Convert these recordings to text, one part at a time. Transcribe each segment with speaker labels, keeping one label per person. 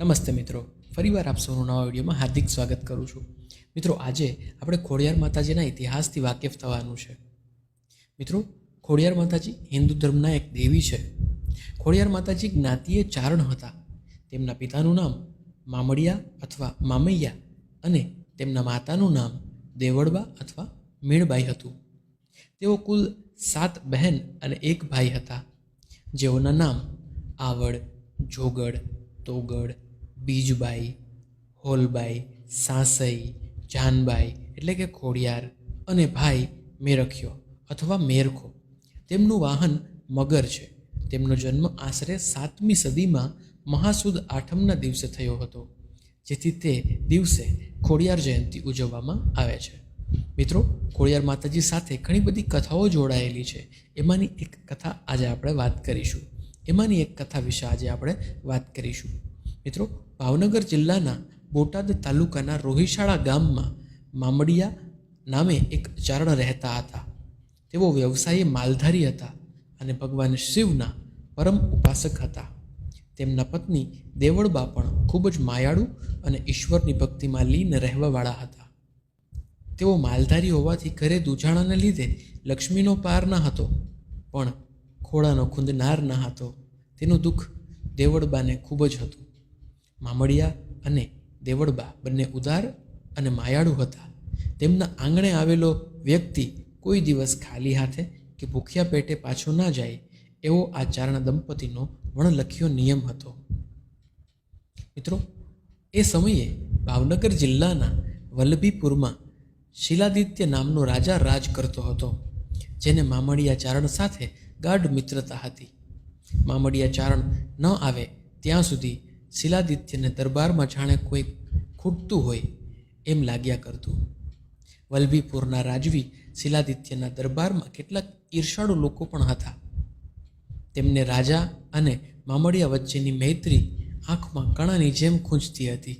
Speaker 1: નમસ્તે મિત્રો, ફરીવાર આપ સૌનું નવા વિડીયોમાં હાર્દિક સ્વાગત કરું છું. મિત્રો, આજે આપણે ખોડિયાર માતાજીના ઇતિહાસથી વાકેફ થવાનું છે. મિત્રો, ખોડિયાર માતાજી હિન્દુ ધર્મના એક દેવી છે. ખોડિયાર માતાજી જ્ઞાતિએ ચારણ હતા. તેમના પિતાનું નામ મામડિયા અથવા મામૈયા અને તેમના માતાનું નામ દેવળબા અથવા મીણબાઈ હતું. તેઓ કુલ 7 બહેન અને 1 ભાઈ હતા, જેઓના નામ આવડ, જોગડ, તોગડ, બીજબાઈ, હોલબાઈ, સાસઈ, જાનબાઈ એટલે કે ખોડિયાર અને ભાઈ મેરખ્યો અથવા મેરખો. તેમનું વાહન મગર છે. તેમનો જન્મ આશરે 7મી સદીમાં મહાસુદ આઠમના દિવસે થયો હતો, જેથી તે દિવસે ખોડિયાર જયંતિ ઉજવવામાં આવે છે. મિત્રો, ખોડિયાર માતાજી સાથે ઘણી બધી કથાઓ જોડાયેલી છે. એમાંની એક કથા આજે આપણે વાત કરીશું. મિત્રો, ભાવનગર જિલ્લાના બોટાદ તાલુકાના રોહિશાળા ગામમાં મામડિયા નામે એક ચારણ રહેતા હતા. તેઓ વ્યવસાયે માલધારી હતા અને ભગવાન શિવના પરમ ઉપાસક હતા. તેમના પત્ની દેવળબા પણ ખૂબ જ માયાળુ અને ઈશ્વરની ભક્તિમાં લીન રહેવાવાળા હતા. તેઓ માલધારી હોવાથી ઘરે દૂજાણાને લીધે લક્ષ્મીનો પાર ન હતો, પણ ખોળાનો ખૂંદનાર ન હતો. તેનું દુઃખ દેવળબાને ખૂબ જ હતું. મામડિયા અને દેવળબા બંને ઉદાર અને માયાળુ હતા. તેમના આંગણે આવેલો વ્યક્તિ કોઈ દિવસ ખાલી હાથે કે ભૂખ્યા પેટે પાછો ના જાય, એવો આ ચારણ દંપતીનો વણલખ્યો નિયમ હતો. મિત્રો, એ સમયે ભાવનગર જિલ્લાના વલ્લભીપુરમાં શિલાદિત્ય નામનો રાજા રાજ કરતો હતો, જેને મામડિયા ચારણ સાથે ગાઢ મિત્રતા હતી. મામડિયા ચારણ ન આવે ત્યાં સુધી શિલાદિત્યને દરબારમાં જાણે કોઈ ખૂટતું હોય એમ લાગ્યા કરતું. વલ્લભીપુરના રાજવી શિલાદિત્યના દરબારમાં કેટલાક ઈર્ષાળુ લોકો પણ હતા. તેમને રાજા અને મામડિયા વચ્ચેની મૈત્રી આંખમાં કણાની જેમ ખૂંચતી હતી.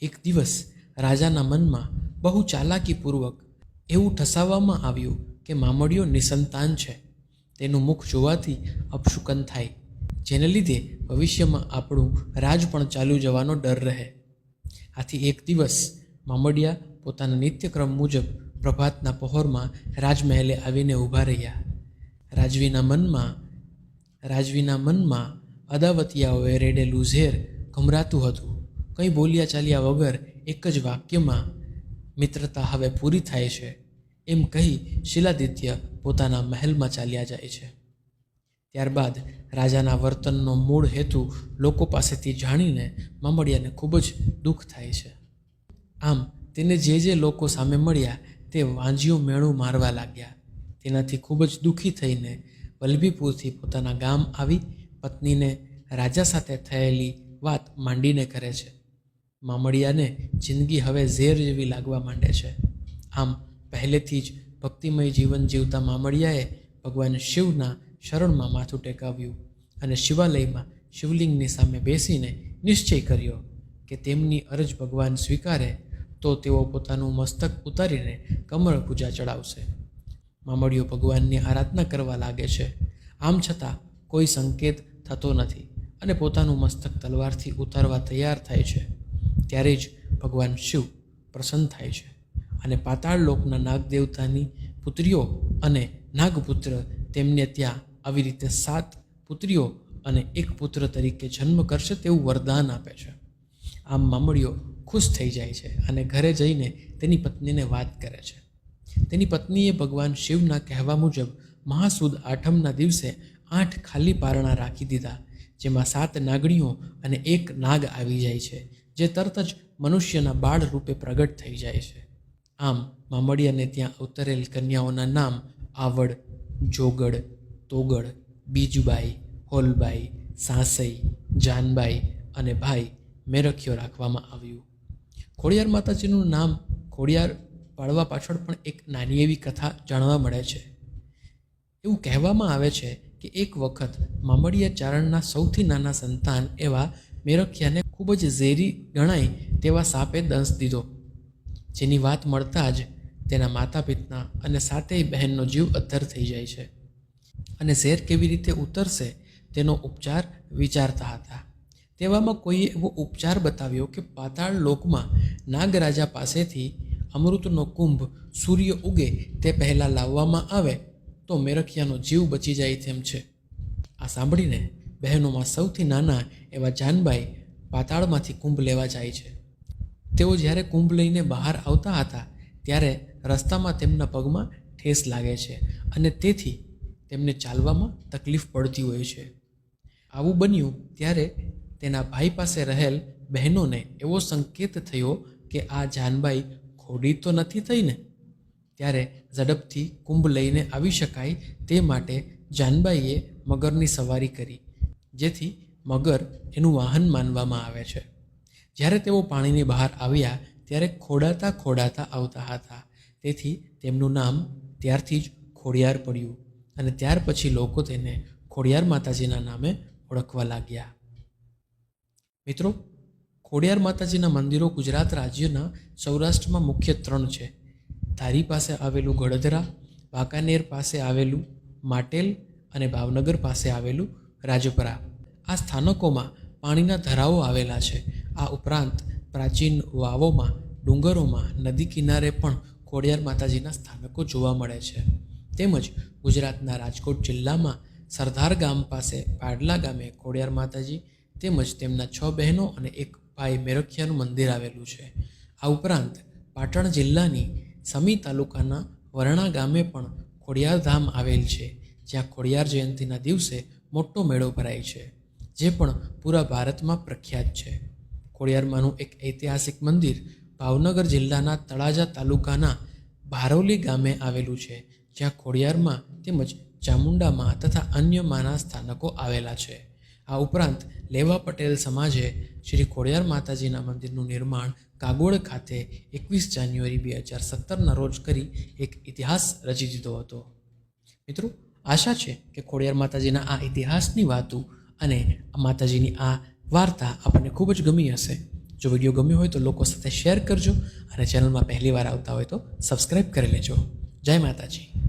Speaker 1: એક દિવસ રાજાના મનમાં બહુ ચાલાકીપૂર્વક એવું ઠસાવવામાં આવ્યું કે મામડિયો નિસંતાન છે. તેનું મુખ જોવાથી અપશુકન થાય, જેને લીધે ભવિષ્યમાં આપણું રાજ પણ ચાલુ જવાનો ડર રહે. આથી એક દિવસ મામડિયા પોતાના નિત્યક્રમ મુજબ પ્રભાતના પહોરમાં રાજમહેલે આવીને ઊભા રહ્યા. રાજવીના મનમાં અદાવતિયાઓએ રેડેલું ઝેર ઘમરાતું હતું. કંઈ બોલ્યા ચાલ્યા વગર એક જ વાક્યમાં મિત્રતા હવે પૂરી થાય છે એમ કહી શિલાદિત્ય પોતાના મહેલમાં ચાલ્યા જાય છે. ત્યારબાદ રાજાના વર્તનનો મૂળ હેતુ લોકો પાસેથી જાણીને મામડિયાને ખૂબ જ દુઃખ થાય છે. આમ તેને જે લોકો સામે મળ્યા તે વાંજિયું મેણું મારવા લાગ્યા. તેનાથી ખૂબ જ દુઃખી થઈને વલ્લભીપુરથી પોતાના ગામ આવી પત્નીને રાજા સાથે થયેલી વાત માંડીને કરે છે. મામડિયાને જિંદગી હવે ઝેર જેવી લાગવા માંડે છે. આમ પહેલેથી જ ભક્તિમય જીવન જીવતા મામડિયાએ ભગવાન શિવના શરણમાં માથું ટેકાવ્યું અને શિવાલયમાં શિવલિંગની સામે બેસીને નિશ્ચય કર્યો કે તેમની અરજ ભગવાન સ્વીકારે તો તેઓ પોતાનું મસ્તક ઉતારીને કમળ પૂજા ચડાવશે. મામડિયો ભગવાનની આરાધના કરવા લાગે છે. આમ છતાં કોઈ સંકેત થતો નથી અને પોતાનું મસ્તક તલવારથી ઉતારવા તૈયાર થાય છે. ત્યારે જ ભગવાન શિવ પ્રસન્ન થાય છે અને પાતાળ લોકના નાગદેવતાની પુત્રીઓ અને નાગપુત્ર તેમને ત્યાં આવી રીતે 7 પુત્રીઓ અને 1 પુત્ર તરીકે જન્મ કરશે તેવું વરદાન આપે છે. આમ મામડિયો ખુશ થઈ જાય છે અને ઘરે જઈને તેની પત્નીને વાત કરે છે. તેની પત્નીએ ભગવાન શિવના કહેવા મુજબ મહાસુદ આઠમના દિવસે 8 ખાલી પારણા રાખી દીધા, જેમાં 7 નાગણીઓ અને 1 નાગ આવી જાય છે, જે તરત જ મનુષ્યના બાળ રૂપે પ્રગટ થઈ જાય છે. આમ મામડિયાને ત્યાં અવતરેલ કન્યાઓના નામ આવડ, જોગડ, તોગડ, બીજબાઈ, હોલબાઈ, સાસઈ, જાનબાઈ અને ભાઈ મેરખ્યો રાખવામાં આવ્યું. ખોડિયાર માતાજીનું નામ ખોડિયાર પાડવા પાછળ પણ એક નાની એવી કથા જાણવા મળે છે. એવું કહેવામાં આવે છે કે એક વખત મામડિયા ચારણના સૌથી નાના સંતાન એવા મેરખ્યાને ખૂબ જ ઝેરી ગણાય તેવા સાપે દંશ દીધો, જેની વાત મળતા જ તેના માતા પિતા અને 7 બહેનનો જીવ અદ્ધર થઈ જાય છે અને ઝેર કેવી રીતે ઉતરશે તેનો ઉપચાર વિચારતા હતા. તેવામાં કોઈએ એવો ઉપચાર બતાવ્યો કે પાતાળ લોકમાં નાગરાજા પાસેથી અમૃતનો કુંભ સૂર્ય ઉગે તે પહેલાં લાવવામાં આવે તો મેરખિયાનો જીવ બચી જાય તેમ છે. આ સાંભળીને બહેનોમાં સૌથી નાના એવા જાનબાઈ પાતાળમાંથી કુંભ લેવા જાય છે. તેઓ જ્યારે કુંભ લઈને બહાર આવતા હતા ત્યારે રસ્તામાં તેમના પગમાં ઠેસ લાગે છે અને તેથી તેમને ચાલવામાં તકલીફ પડતી હોય છે. આવું બન્યું ત્યારે તેના ભાઈ પાસે રહેલ બહેનોને એવો સંકેત થયો કે આ જાનબાઈ ખોડી તો નથી થઈ ને. ત્યારે ઝડપથી કુંભ લઈને આવી શકાય તે માટે જાનબાઈએ મગરની સવારી કરી, જેથી મગર એનું વાહન માનવામાં આવે છે. જ્યારે તેઓ પાણીની બહાર આવ્યા ત્યારે ખોડાતા ખોડાતા આવતા હતા, તેથી તેમનું નામ ત્યારથી જ ખોડિયાર પડ્યું અને ત્યાર પછી લોકો તેને ખોડિયાર માતાજીના નામે ઓળખવા લાગ્યા. મિત્રો, ખોડિયાર માતાજીના મંદિરો ગુજરાત રાજ્યના સૌરાષ્ટ્રમાં મુખ્ય 3 છે. ધારી પાસે આવેલું ગળધરા, વાંકાનેર પાસે આવેલું માટેલ અને ભાવનગર પાસે આવેલું રાજપરા. આ સ્થાનકોમાં પાણીના ધરાવો આવેલા છે. આ ઉપરાંત પ્રાચીન વાવોમાં, ડુંગરોમાં, નદી કિનારે પણ ખોડિયાર માતાજીના સ્થાનકો જોવા મળે છે. તેમજ ગુજરાતના રાજકોટ જિલ્લામાં સરદાર ગામ પાસે પાડલા ગામે ખોડિયાર માતાજી તેમજ તેમના 6 બહેનો અને 1 ભાઈ મેરખિયાનું મંદિર આવેલું છે. આ ઉપરાંત પાટણ જિલ્લાની સમી તાલુકાના વરણા ગામે પણ ખોડિયાર ધામ આવેલ છે, જ્યાં ખોડિયાર જયંતિના દિવસે મોટો મેળો ભરાય છે, જે પણ પૂરા ભારતમાં પ્રખ્યાત છે. ખોડિયારમાંનું એક ઐતિહાસિક મંદિર ભાવનગર જિલ્લાના તળાજા તાલુકાના ભારોલી ગામે આવેલું છે, જ્યાં ખોડિયારમાં તેમજ ચામુંડામાં તથા અન્ય માના સ્થાનકો આવેલા છે. આ ઉપરાંત લેવા પટેલ સમાજે શ્રી ખોડિયાર માતાજીના મંદિરનું નિર્માણ કાગોળ ખાતે 21 જાન્યુઆરી 2017ના રોજ કરી એક ઇતિહાસ રચી દીધો હતો. મિત્રો, આશા છે કે ખોડિયાર માતાજીના આ ઇતિહાસની વાતો અને માતાજીની આ વાર્તા આપણને ખૂબ જ ગમી હશે. જો વિડીયો ગમ્યો હોય તો લોકો સાથે શેર કરજો અને ચેનલમાં પહેલી વાર આવતા હોય તો સબસ્ક્રાઈબ કરી લેજો. જય માતાજી.